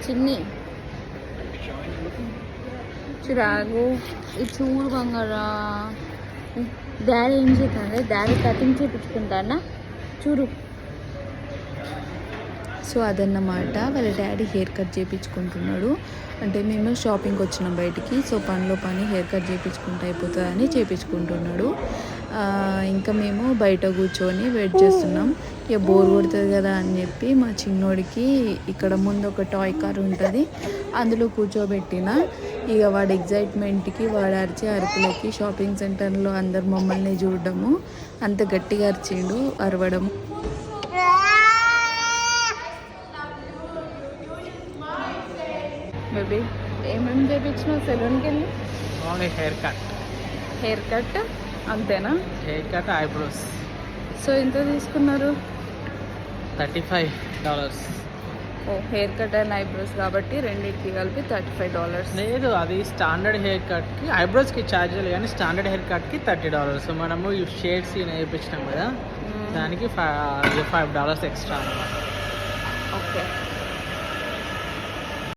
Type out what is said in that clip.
చిన్ని చిరాగు ఇది చూడు బంగారా. డాడీ ఏం చేస్తాను, డాడీ కటింగ్ చేయించుకుంటానా చూడు. సో అదన్నమాట, వాళ్ళ డాడీ హెయిర్ కట్ చేయించుకుంటున్నాడు. అంటే మేము షాపింగ్కి వచ్చినాం బయటికి, సో పనిలో పని హెయిర్ కట్ చేయించుకుంటూ అయిపోతుందని చేయించుకుంటున్నాడు. ఇంకా మేము బయట కూర్చొని వెయిట్ చేస్తున్నాం. ఇక బోర్ కొడుతుంది కదా అని చెప్పి మా చిన్నోడికి ఇక్కడ ముందు ఒక టాయ్ కార్ ఉంటుంది, అందులో కూర్చోబెట్టిన. ఇక వాడి ఎగ్జైట్మెంట్కి వాడు అరిచే అరుపులకి షాపింగ్ సెంటర్లో అందరు మమ్మల్ని చూడడము, అంత గట్టిగా అరిచిండు అరవడం. బేబీ ఏమేమి చేయించినావు సెలూన్కి వెళ్ళి? ఓన్లీ హెయిర్ కట్ అంతేనా? Hair cut, eyebrows. సో ఎంత తీసుకున్నారు? $35. ఓ హెయిర్ కట్ అండ్ ఐబ్రోస్ కాబట్టి రెండింటికి కలిపి $35. లేదు, అది స్టాండర్డ్ హెయిర్ కట్కి, ఐబ్రోస్కి ఛార్జ్ లేదు కానీ స్టాండర్డ్ హెయిర్ కట్కి $30. సో మనము ఈ షేడ్స్ వేయించినాం కదా, దానికి $5 ఎక్స్ట్రా అన్నమాట. ఓకే.